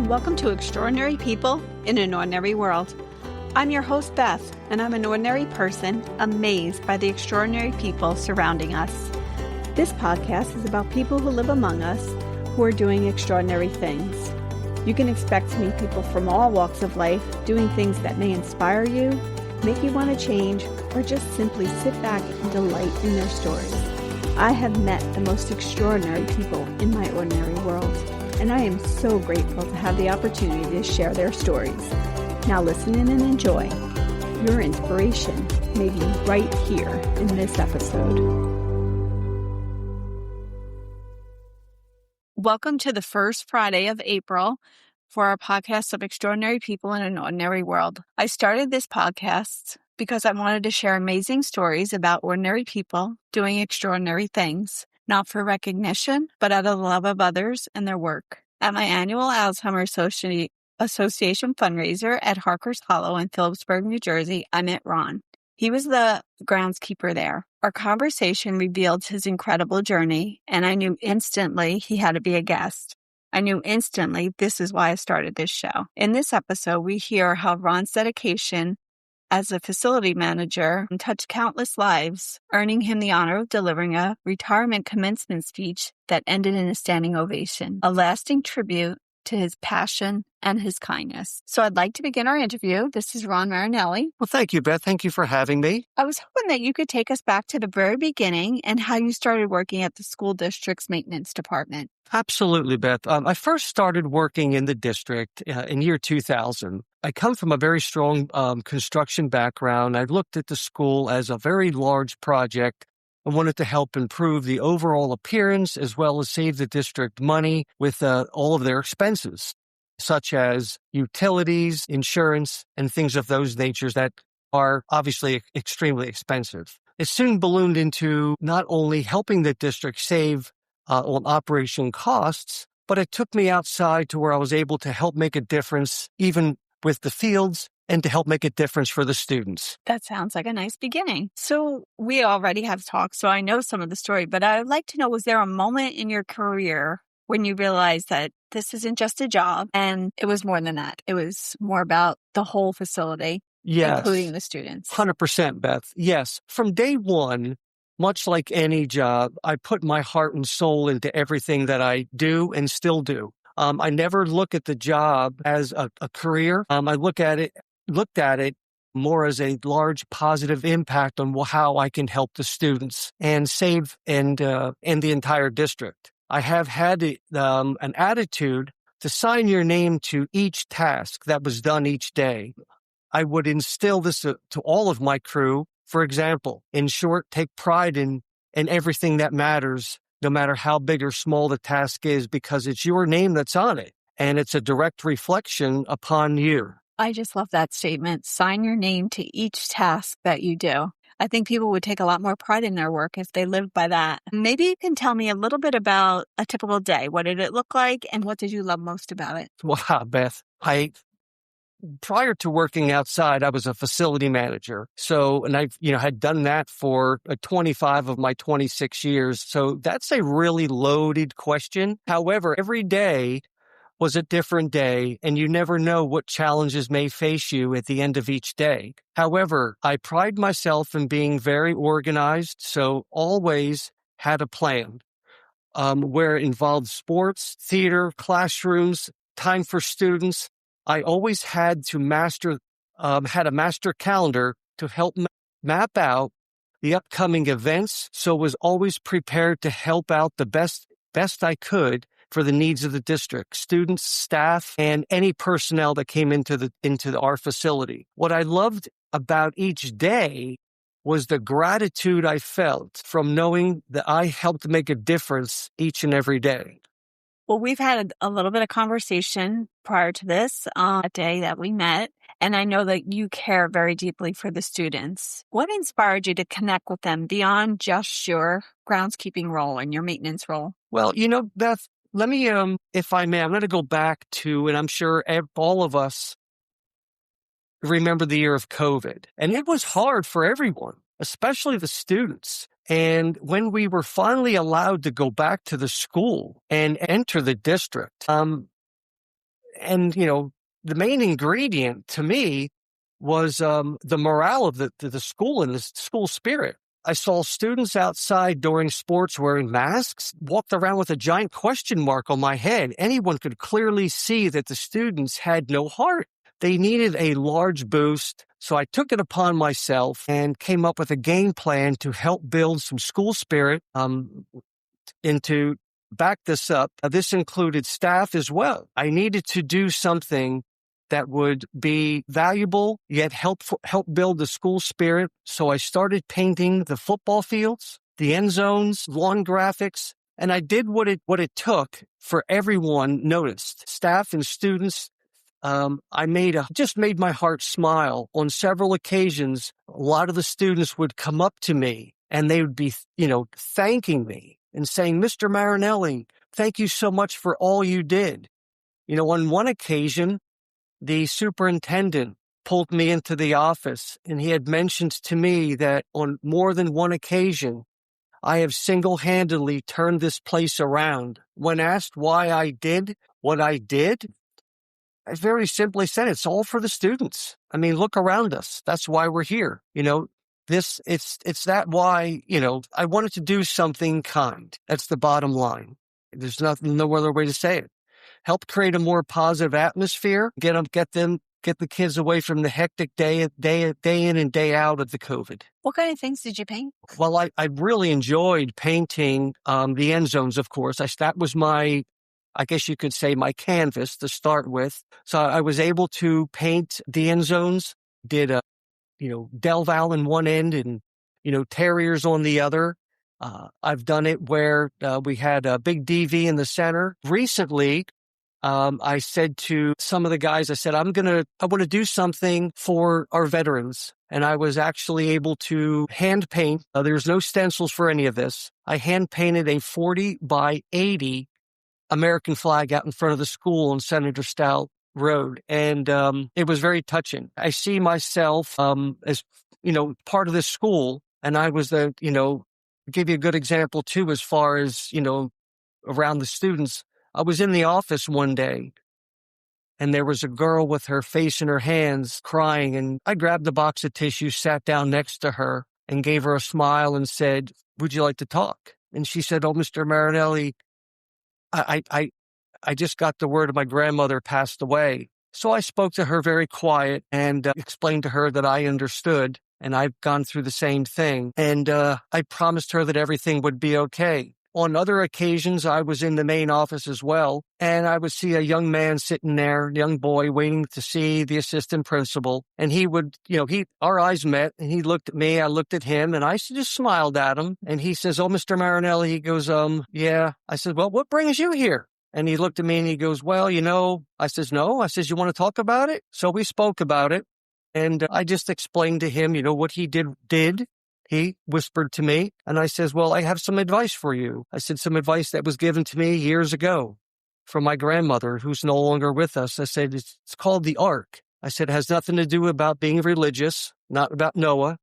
and welcome to Extraordinary People in an Ordinary World. I'm your host, Beth, and I'm an ordinary person amazed by the extraordinary people surrounding us. This podcast is about people who live among us who are doing extraordinary things. You can expect to meet people from all walks of life doing things that may inspire you, make you want to change, or just simply sit back and delight in their stories. I have met the most extraordinary people in my ordinary world, and I am so grateful to have the opportunity to share their stories. Now listen in and enjoy. Your inspiration may be right here in this episode. Welcome to the first Friday of April for our podcast of Extraordinary People in an Ordinary World. I started this podcast because I wanted to share amazing stories about ordinary people doing extraordinary things, not for recognition, but out of the love of others and their work. At my annual Alzheimer's Association fundraiser at Harker's Hollow in Phillipsburg, New Jersey, I met Ron. He was the groundskeeper there. Our conversation revealed his incredible journey, and I knew instantly he had to be a guest. I knew instantly this is why I started this show. In this episode, we hear how Ron's dedication as a facility manager touched countless lives, earning him the honor of delivering a retirement commencement speech that ended in a standing ovation, a lasting tribute to his passion and his kindness. So I'd like to begin our interview. This is Ron Marinelli. Well, thank you, Beth. Thank you for having me. I was hoping that you could take us back to the very beginning and how you started working at the school district's maintenance department. Absolutely, Beth. I first started working in the district in year 2000. I come from a very strong construction background. I looked at the school as a very large project. I wanted to help improve the overall appearance as well as save the district money with all of their expenses, such as utilities, insurance, and things of those natures that are obviously extremely expensive. It soon ballooned into not only helping the district save on operation costs, but it took me outside to where I was able to help make a difference even with the fields and to help make a difference for the students. That sounds like a nice beginning. So we already have talked, so I know some of the story, but I would like to know, was there a moment in your career when you realized that this isn't just a job and it was more than that? It was more about the whole facility, Yes, including the students. 100%, Beth. Yes. From day one, much like any job, I put my heart and soul into everything that I do and still do. I never look at the job as a career. I looked at it more as a large positive impact on how I can help the students and save and the entire district. I have had an attitude to sign your name to each task that was done each day. I would instill this to all of my crew. For example, in short, take pride in everything that matters, no matter how big or small the task is, because it's your name that's on it, and it's a direct reflection upon you. I just love that statement. Sign your name to each task that you do. I think people would take a lot more pride in their work if they lived by that. Maybe you can tell me a little bit about a typical day. What did it look like, and what did you love most about it? Wow, Beth. Prior to working outside, I was a facility manager. And I, had done that for 25 of my 26 years. So that's a really loaded question. However, every day was a different day, and you never know what challenges may face you at the end of each day. However, I pride myself in being very organized, so always had a plan where it involved sports, theater, classrooms, time for students. I always had to had a master calendar to help map out the upcoming events, so was always prepared to help out the best I could for the needs of the district, students, staff, and any personnel that came into our facility. What I loved about each day was the gratitude I felt from knowing that I helped make a difference each and every day. Well, we've had a little bit of conversation prior to this, a day that we met, and I know that you care very deeply for the students. What inspired you to connect with them beyond just your groundskeeping role and your maintenance role? Well, Beth, let me, if I may, I'm going to go back to, and I'm sure all of us remember the year of COVID, and it was hard for everyone, especially the students. And when we were finally allowed to go back to the school and enter the district, And, the main ingredient to me was the morale of the school and the school spirit. I saw students outside during sports wearing masks, walked around with a giant question mark on my head. Anyone could clearly see that the students had no heart. They needed a large boost. So I took it upon myself and came up with a game plan to help build some school spirit, and to back this up, this included staff as well. I needed to do something that would be valuable, yet help build the school spirit. So I started painting the football fields, the end zones, lawn graphics, and I did what it took for everyone noticed. Staff and students, just made my heart smile. On several occasions, a lot of the students would come up to me and they would be, thanking me and saying, "Mr. Marinelli, thank you so much for all you did." On one occasion, the superintendent pulled me into the office and he had mentioned to me that on more than one occasion, I have single-handedly turned this place around. When asked why I did what I did, I very simply said, it's all for the students. I mean, look around us. That's why we're here. It's that why, I wanted to do something kind. That's the bottom line. There's no other way to say it. Help create a more positive atmosphere, get the kids away from the hectic day in and day out of the COVID. What kind of things did you paint? Well, I really enjoyed painting the end zones, of course. That was I guess you could say my canvas to start with. So I was able to paint the end zones, did Del Val in one end and, Terriers on the other. I've done it where we had a big DV in the center. Recently, I said to some of the guys, I said, I want to do something for our veterans. And I was actually able to hand paint. There's no stencils for any of this. I hand painted a 40 by 80 American flag out in front of the school on Senator Stout Road. And it was very touching. I see myself as, part of this school. And I was give you a good example too, as far as, around the students. I was in the office one day and there was a girl with her face in her hands crying. And I grabbed a box of tissue, sat down next to her and gave her a smile and said, "Would you like to talk?" And she said, "Oh, Mr. Marinelli, I just got the word my grandmother passed away." So I spoke to her very quiet and explained to her that I understood and I've gone through the same thing. And I promised her that everything would be okay. On other occasions, I was in the main office as well, and I would see a young man sitting there, young boy, waiting to see the assistant principal. And he would, our eyes met, and he looked at me, I looked at him, and I just smiled at him. And he says, "Oh, Mr. Marinelli," he goes, "Yeah." I said, "Well, what brings you here?" And he looked at me and he goes, "Well, I says, "No." I says, "You want to talk about it?" So we spoke about it. And I just explained to him, what he did. He whispered to me, and I says, "Well, I have some advice for you." I said, some advice that was given to me years ago from my grandmother, who's no longer with us. I said, it's called the Ark. I said, it has nothing to do about being religious, not about Noah.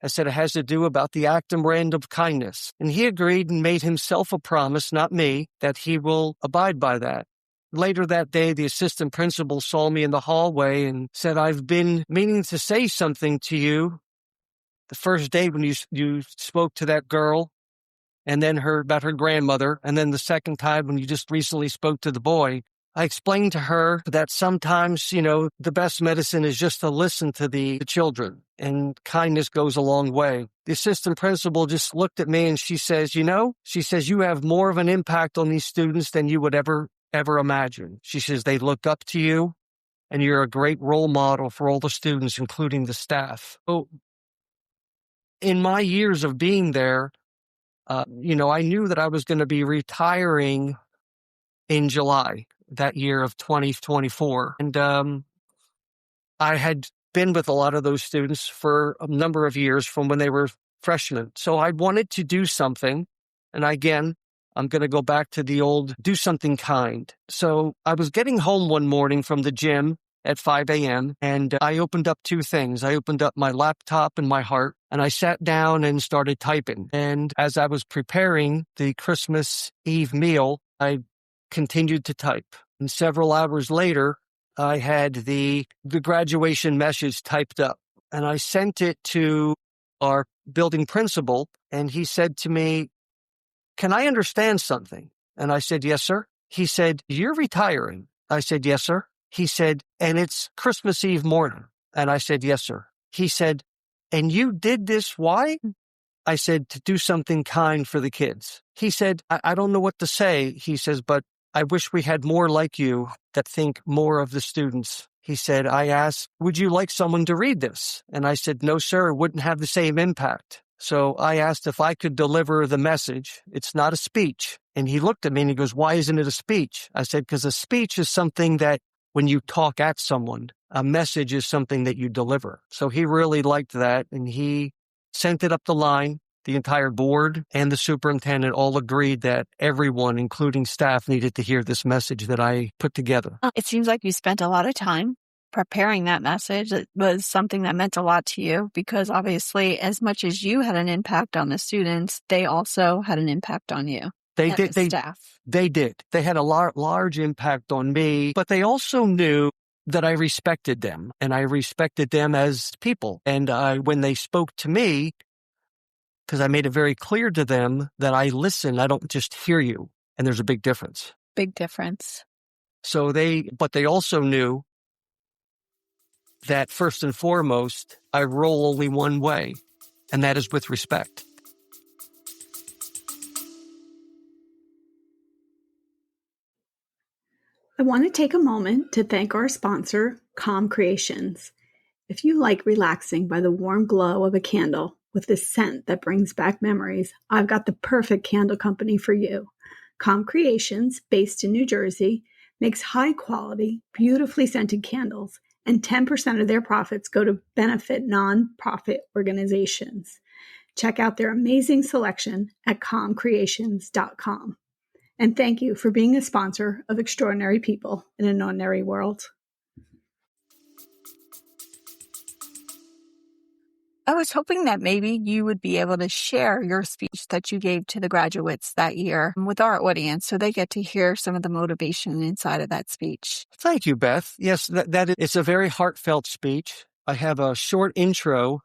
I said, it has to do about the act and brand of kindness. And he agreed and made himself a promise, not me, that he will abide by that. Later that day, the assistant principal saw me in the hallway and said, "I've been meaning to say something to you. The first day when you spoke to that girl and then about her grandmother, and then the second time when you just recently spoke to the boy, I explained to her that sometimes, the best medicine is just to listen to the children, and kindness goes a long way." The assistant principal just looked at me and she says, "You have more of an impact on these students than you would ever imagine." She says, "They look up to you and you're a great role model for all the students, including the staff." So in my years of being there, I knew that I was going to be retiring in July that year of 2024. And I had been with a lot of those students for a number of years from when they were freshmen. So I wanted to do something. And again, I'm going to go back to the old do something kind. So I was getting home one morning from the gym at 5 a.m. and I opened up two things. I opened up my laptop and my heart, and I sat down and started typing. And as I was preparing the Christmas Eve meal, I continued to type. And several hours later, I had the graduation message typed up, and I sent it to our building principal, and he said to me, "Can I understand something?" And I said, "Yes, sir." He said, "You're retiring." I said, "Yes, sir." He said, "And it's Christmas Eve morning." And I said, "Yes, sir." He said, "And you did this, why?" I said, "To do something kind for the kids." He said, I don't know what to say. He says, "But I wish we had more like you that think more of the students." He said, I asked, "Would you like someone to read this?" And I said, "No, sir, it wouldn't have the same impact." So I asked if I could deliver the message. It's not a speech. And he looked at me and he goes, "Why isn't it a speech?" I said, "Because a speech is something that when you talk at someone, a message is something that you deliver." So he really liked that, and he sent it up the line. The entire board and the superintendent all agreed that everyone, including staff, needed to hear this message that I put together. It seems like you spent a lot of time preparing that message. It was something that meant a lot to you because obviously, as much as you had an impact on the students, they also had an impact on you. They and did. the staff. They did. They had a large impact on me, but they also knew that I respected them, and I respected them as people. And when they spoke to me, because I made it very clear to them that I listen, I don't just hear you. And there's a big difference. Big difference. But they also knew that first and foremost, I roll only one way, and that is with respect. I want to take a moment to thank our sponsor, Calm Creations. If you like relaxing by the warm glow of a candle with the scent that brings back memories, I've got the perfect candle company for you. Calm Creations, based in New Jersey, makes high-quality, beautifully scented candles, and 10% of their profits go to benefit nonprofit organizations. Check out their amazing selection at calmcreations.com. And thank you for being a sponsor of Extraordinary People in an Ordinary World. I was hoping that maybe you would be able to share your speech that you gave to the graduates that year with our audience so they get to hear some of the motivation inside of that speech. Thank you, Beth. Yes, it's a very heartfelt speech. I have a short intro,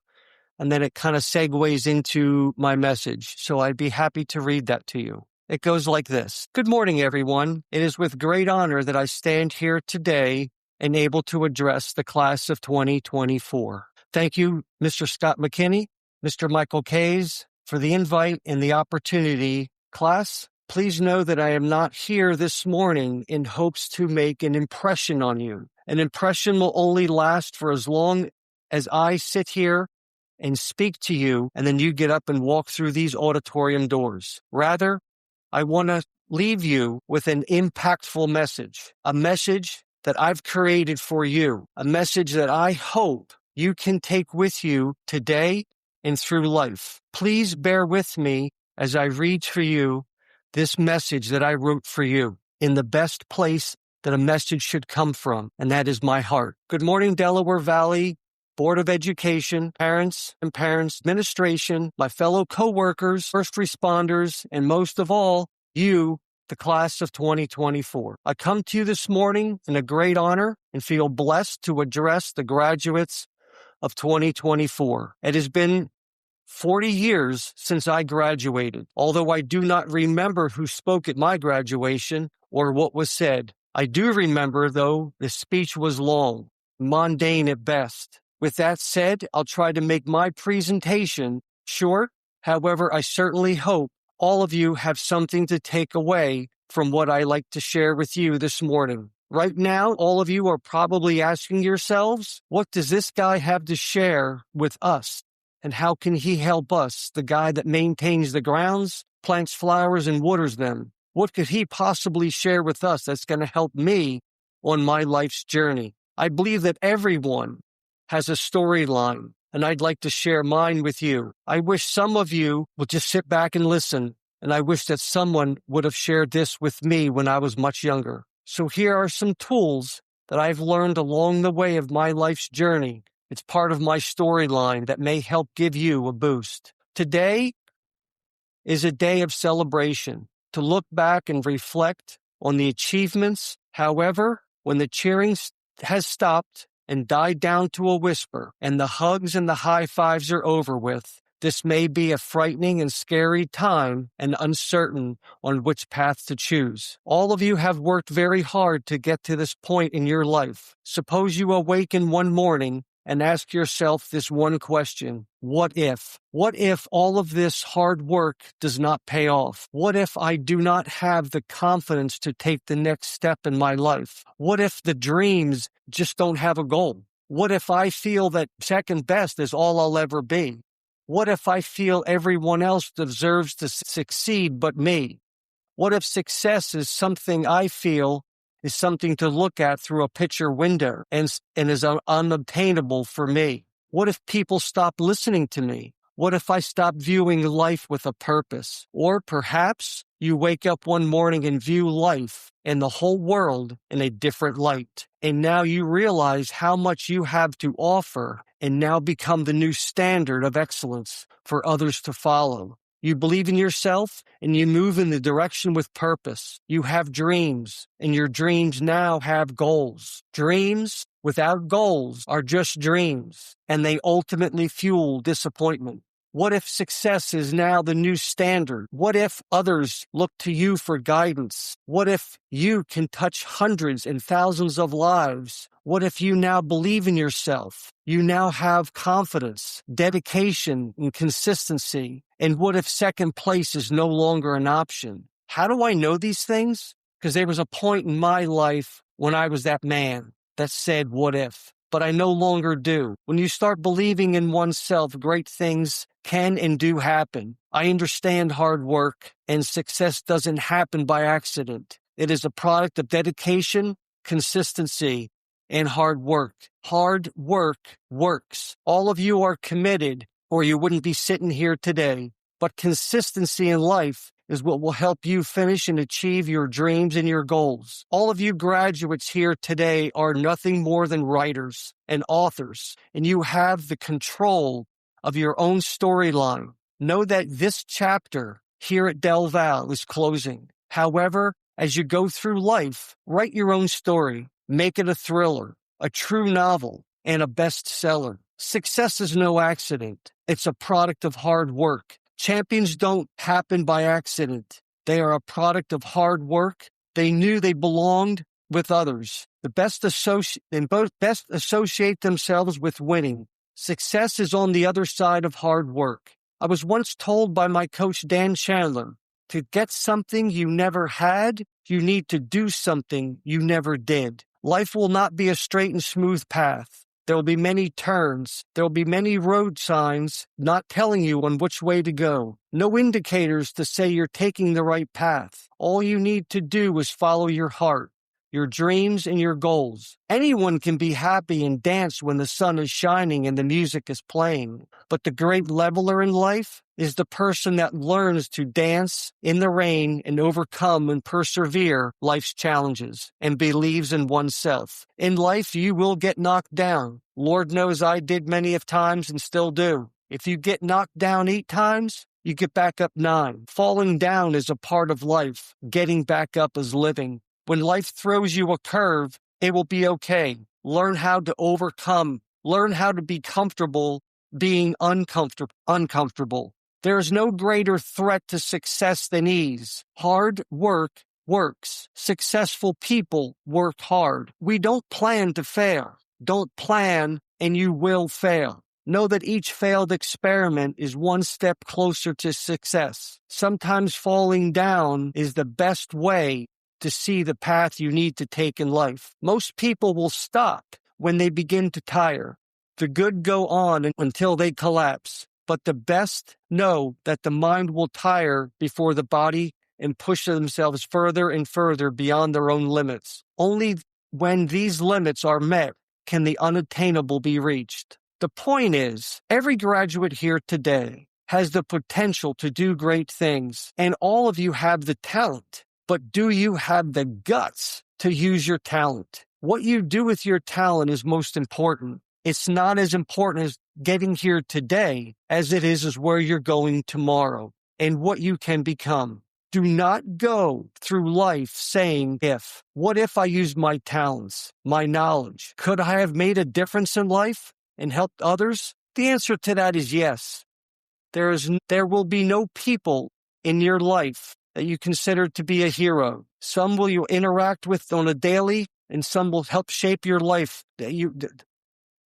and then it kind of segues into my message. So I'd be happy to read that to you. It goes like this. Good morning, everyone. It is with great honor that I stand here today and able to address the class of 2024. Thank you, Mr. Scott McKinney, Mr. Michael Kays, for the invite and the opportunity. Class, please know that I am not here this morning in hopes to make an impression on you. An impression will only last for as long as I sit here and speak to you, and then you get up and walk through these auditorium doors. Rather, I want to leave you with an impactful message, a message that I've created for you, a message that I hope you can take with you today and through life. Please bear with me as I read for you this message that I wrote for you in the best place that a message should come from, and that is my heart. Good morning, Delaware Valley Board of Education, parents and parents administration, my fellow coworkers, first responders, and most of all, you, the class of 2024. I come to you this morning in a great honor and feel blessed to address the graduates of 2024. It has been 40 years since I graduated. Although I do not remember who spoke at my graduation or what was said, I do remember, though, the speech was long, mundane at best. With that said, I'll try to make my presentation short. However, I certainly hope all of you have something to take away from what I like to share with you this morning. Right now, all of you are probably asking yourselves, what does this guy have to share with us? And how can he help us, the guy that maintains the grounds, plants flowers, and waters them? What could he possibly share with us that's going to help me on my life's journey? I believe that everyone has a storyline, and I'd like to share mine with you. I wish some of you would just sit back and listen, and I wish that someone would have shared this with me when I was much younger. So here are some tools that I've learned along the way of my life's journey. It's part of my storyline that may help give you a boost. Today is a day of celebration, to look back and reflect on the achievements, However, when the cheering has stopped and died down to a whisper, and the hugs and the high fives are over with, this may be a frightening and scary time and uncertain on which path to choose. All of you have worked very hard to get to this point in your life. Suppose you awaken one morning and ask yourself this one question: what if? What if all of this hard work does not pay off? What if I do not have the confidence to take the next step in my life? What if the dreams just don't have a goal? What if I feel that second best is all I'll ever be? What if I feel everyone else deserves to succeed but me? What if success is something I feel is something to look at through a picture window and is unobtainable for me? What if people stop listening to me? What if I stop viewing life with a purpose? Or perhaps you wake up one morning and view life and the whole world in a different light. And now you realize how much you have to offer and now become the new standard of excellence for others to follow. You believe in yourself and you move in the direction with purpose. You have dreams and your dreams now have goals. Dreams without goals are just dreams and they ultimately fuel disappointment. What if success is now the new standard? What if others look to you for guidance? What if you can touch hundreds and thousands of lives? What if you now believe in yourself? You now have confidence, dedication, and consistency. And what if second place is no longer an option? How do I know these things? Because there was a point in my life when I was that man that said, what if? But I no longer do. When you start believing in oneself, great things can and do happen. I understand hard work, and success doesn't happen by accident. It is a product of dedication, consistency, and hard work. Hard work works. All of you are committed, or you wouldn't be sitting here today. But consistency in life is what will help you finish and achieve your dreams and your goals. All of you graduates here today are nothing more than writers and authors, and you have the control of your own storyline. Know that this chapter here at Del Val is closing. However, as you go through life, write your own story. Make it a thriller, a true novel, and a bestseller. Success is no accident. It's a product of hard work. Champions don't happen by accident. They are a product of hard work. They knew they belonged with others. The best associate themselves with winning. Success is on the other side of hard work. I was once told by my coach Dan Chandler, to get something you never had, you need to do something you never did. Life will not be a straight and smooth path. There will be many turns. There will be many road signs not telling you on which way to go. No indicators to say you're taking the right path. All you need to do is follow your heart, your dreams, and your goals. Anyone can be happy and dance when the sun is shining and the music is playing. But the great leveler in life is the person that learns to dance in the rain and overcome and persevere life's challenges and believes in oneself. In life, you will get knocked down. Lord knows I did many of times and still do. If you get knocked down 8 times, you get back up 9. Falling down is a part of life. Getting back up is living. When life throws you a curve, it will be okay. Learn how to overcome. Learn how to be comfortable being uncomfortable. There is no greater threat to success than ease. Hard work works. Successful people work hard. We don't plan to fail. Don't plan and you will fail. Know that each failed experiment is one step closer to success. Sometimes falling down is the best way to see the path you need to take in life. Most people will stop when they begin to tire. The good go on until they collapse. But the best know that the mind will tire before the body and push themselves further and further beyond their own limits. Only when these limits are met can the unattainable be reached. The point is, every graduate here today has the potential to do great things, and all of you have the talent. But do you have the guts to use your talent? What you do with your talent is most important. It's not as important as getting here today as it is where you're going tomorrow and what you can become. Do not go through life saying, if. What if I used my talents, my knowledge? Could I have made a difference in life and helped others? The answer to that is yes. There will be no people in your life that you consider to be a hero. Some will you interact with on a daily, and some will help shape your life to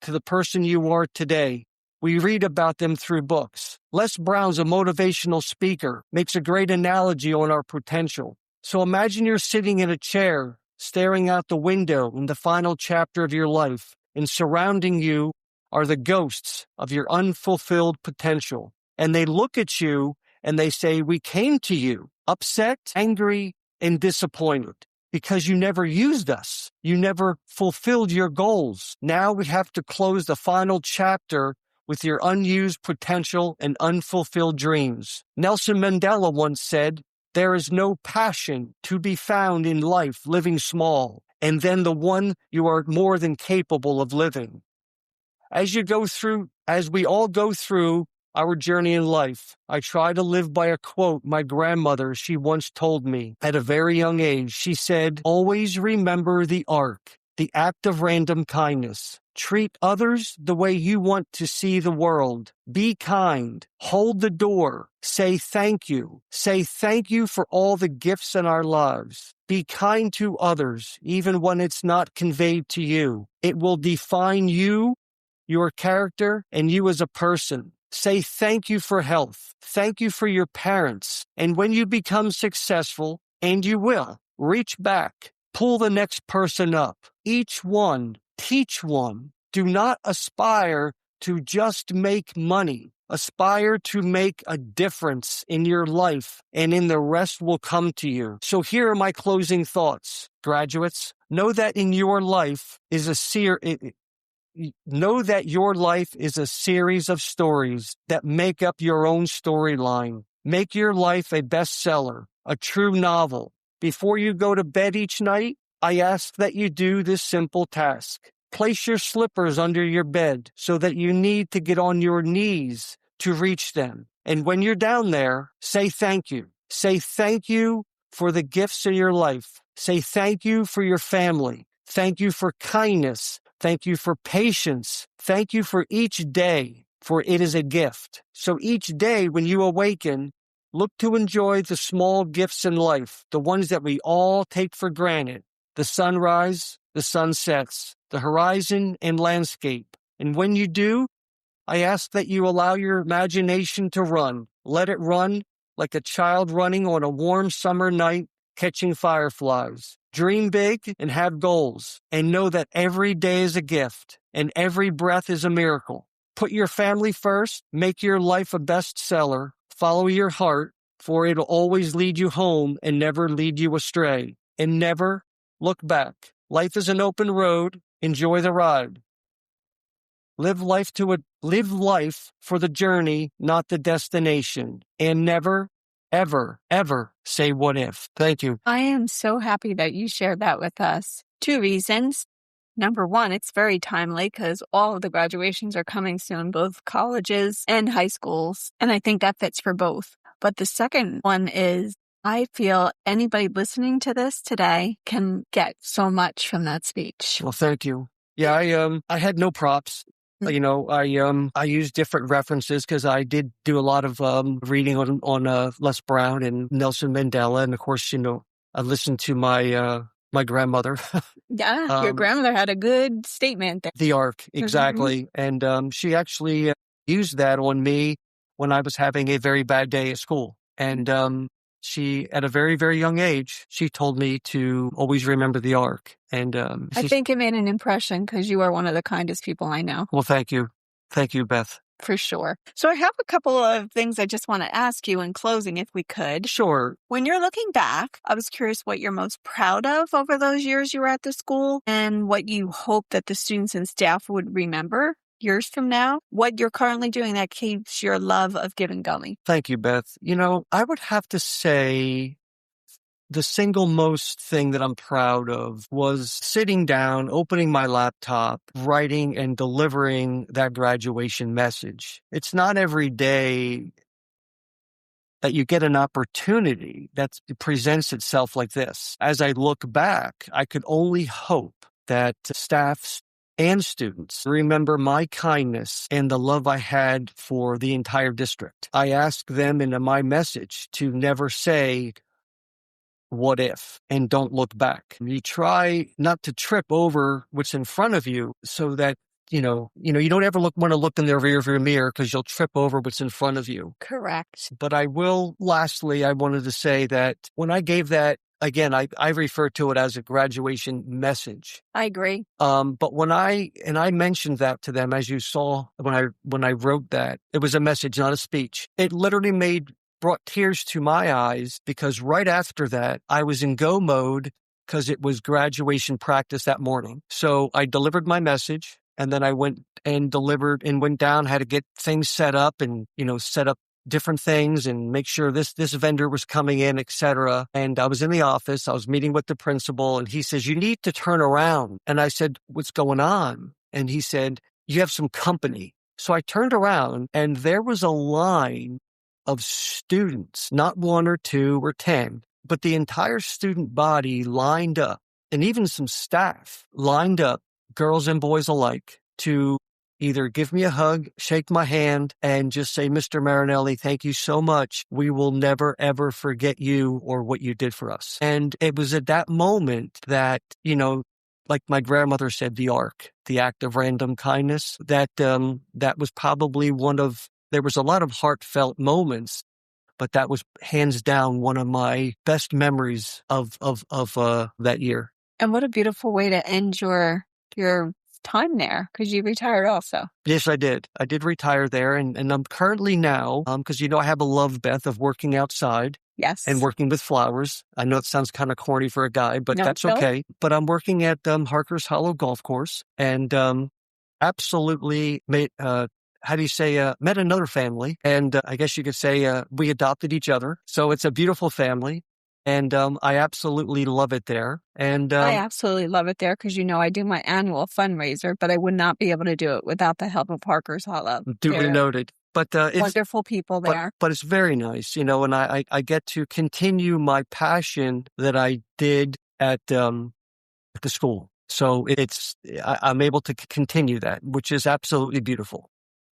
the person you are today. We read about them through books. Les Brown's a motivational speaker, makes a great analogy on our potential. So imagine you're sitting in a chair, staring out the window in the final chapter of your life, and surrounding you are the ghosts of your unfulfilled potential. And they look at you and they say, we came to you upset, angry, and disappointed because you never used us. You never fulfilled your goals. Now we have to close the final chapter with your unused potential and unfulfilled dreams. Nelson Mandela once said, there is no passion to be found in life living small, and then the one you are more than capable of living. As we all go through our journey in life, I try to live by a quote my grandmother, she once told me at a very young age. She said, always remember the arc, the act of random kindness. Treat others the way you want to see the world. Be kind. Hold the door. Say thank you. Say thank you for all the gifts in our lives. Be kind to others, even when it's not conveyed to you. It will define you, your character, and you as a person. Say thank you for health. Thank you for your parents. And when you become successful, and you will, reach back. Pull the next person up. Each one. Teach one. Do not aspire to just make money. Aspire to make a difference in your life, and in the rest will come to you. So here are my closing thoughts. Graduates, know that your life is a series of stories that make up your own storyline. Make your life a bestseller, a true novel. Before you go to bed each night, I ask that you do this simple task. Place your slippers under your bed so that you need to get on your knees to reach them. And when you're down there, say thank you. Say thank you for the gifts in your life. Say thank you for your family. Thank you for kindness. Thank you for patience. Thank you for each day, for it is a gift. So each day when you awaken, look to enjoy the small gifts in life, the ones that we all take for granted. The sunrise, the sunsets, the horizon and landscape. And when you do, I ask that you allow your imagination to run. Let it run like a child running on a warm summer night, catching fireflies. Dream big and have goals, and know that every day is a gift and every breath is a miracle. Put your family first, make your life a bestseller, follow your heart, for it'll always lead you home and never lead you astray. And never look back. Life is an open road. Enjoy the ride. Live life for the journey, not the destination. And never, ever, ever say what if. Thank you. I am so happy that you shared that with us. 2 reasons. Number one, it's very timely because all of the graduations are coming soon, both colleges and high schools. And I think that fits for both. But the second one is, I feel anybody listening to this today can get so much from that speech. Well, thank you. Yeah, I had no props. You know, I used different references because I did do a lot of reading on Les Brown and Nelson Mandela, and of course, you know, I listened to my grandmother. Yeah, your grandmother had a good statement there. The arc, exactly, and she actually used that on me when I was having a very bad day at school, and she, at a very, very young age, she told me to always remember the arc. And I think it made an impression because you are one of the kindest people I know. Well, thank you. Thank you, Beth. For sure. So I have a couple of things I just want to ask you in closing, if we could. Sure. When you're looking back, I was curious what you're most proud of over those years you were at the school and what you hope that the students and staff would remember years from now, what you're currently doing that keeps your love of giving going. Thank you, Beth. You know, I would have to say the single most thing that I'm proud of was sitting down, opening my laptop, writing and delivering that graduation message. It's not every day that you get an opportunity that presents itself like this. As I look back, I could only hope that staffs and students remember my kindness and the love I had for the entire district. I ask them in my message to never say, what if, and don't look back. You try not to trip over what's in front of you so that you don't ever want to look in the rearview mirror because you'll trip over what's in front of you. Correct. But lastly, I wanted to say that when I gave that, again, I refer to it as a graduation message. I agree. But when I mentioned that to them, as you saw when I wrote that, it was a message, not a speech. It literally brought tears to my eyes because right after that, I was in go mode because it was graduation practice that morning. So I delivered my message. And then I went and delivered and went down, had to get things set up and, set up different things and make sure this vendor was coming in, et cetera. And I was in the office. I was meeting with the principal and he says, you need to turn around. And I said, what's going on? And he said, you have some company. So I turned around and there was a line of students, not 1 or 2 or 10, but the entire student body lined up and even some staff lined up, girls and boys alike, to either give me a hug, shake my hand, and just say, Mr. Marinelli, thank you so much. We will never, ever forget you or what you did for us. And it was at that moment that, like my grandmother said, the arc, the act of random kindness, that was probably there was a lot of heartfelt moments, but that was hands down one of my best memories of that year. And what a beautiful way to end your time there, because you retired also. Yes, I did. I did retire there, and I'm currently now, because I have a love, Beth, of working outside. Yes. And working with flowers. I know it sounds kind of corny for a guy, but that's okay. But I'm working at Harker's Hollow Golf Course, and absolutely met another family, and I guess you could say we adopted each other. So it's a beautiful family. And I absolutely love it there. And I absolutely love it there because, I do my annual fundraiser, but I would not be able to do it without the help of Parker's Hollow. Duly noted. But it's wonderful people there. But it's very nice, and I get to continue my passion that I did at the school. So I'm able to continue that, which is absolutely beautiful.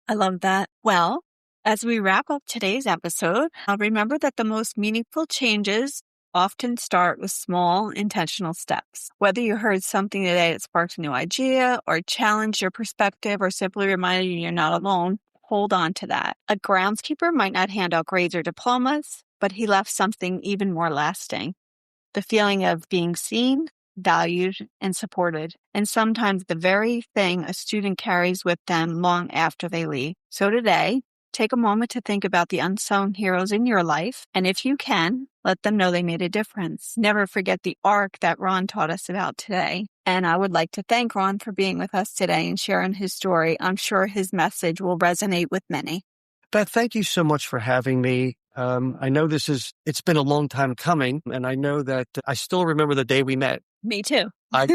I love that. Well, as we wrap up today's episode, remember that the most meaningful changes often start with small, intentional steps. Whether you heard something today that sparked a new idea or challenged your perspective or simply reminded you you're not alone, hold on to that. A groundskeeper might not hand out grades or diplomas, but he left something even more lasting. The feeling of being seen, valued, and supported. And sometimes the very thing a student carries with them long after they leave. So today, take a moment to think about the unsung heroes in your life, and if you can, let them know they made a difference. Never forget the arc that Ron taught us about today. And I would like to thank Ron for being with us today and sharing his story. I'm sure his message will resonate with many. Beth, thank you so much for having me. I know it's been a long time coming, and I know that I still remember the day we met. Me too. I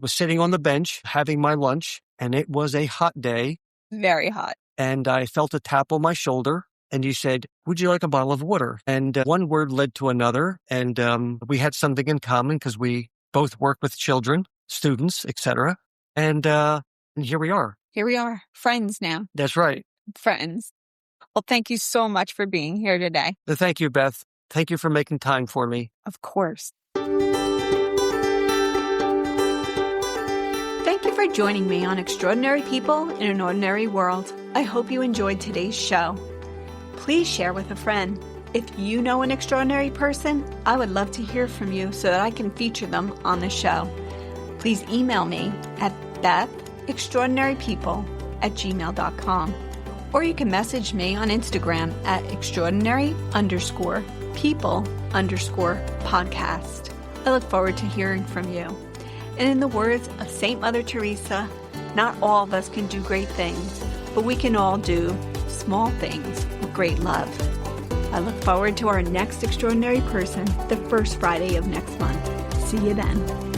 was sitting on the bench having my lunch, and it was a hot day. Very hot. And I felt a tap on my shoulder, and you said, would you like a bottle of water? And one word led to another, and we had something in common because we both work with children, students, etc. And here we are. Here we are. Friends now. That's right. Friends. Well, thank you so much for being here today. Thank you, Beth. Thank you for making time for me. Of course. Thank you for joining me on Extraordinary People in an Ordinary World. I hope you enjoyed today's show. Please share with a friend. If you know an extraordinary person, I would love to hear from you so that I can feature them on the show. Please email me at bethextraordinarypeople@gmail.com. Or you can message me on Instagram at extraordinary_people_podcast. I look forward to hearing from you. And in the words of St. Mother Teresa, not all of us can do great things, but we can all do small things with great love. I look forward to our next extraordinary person, the first Friday of next month. See you then.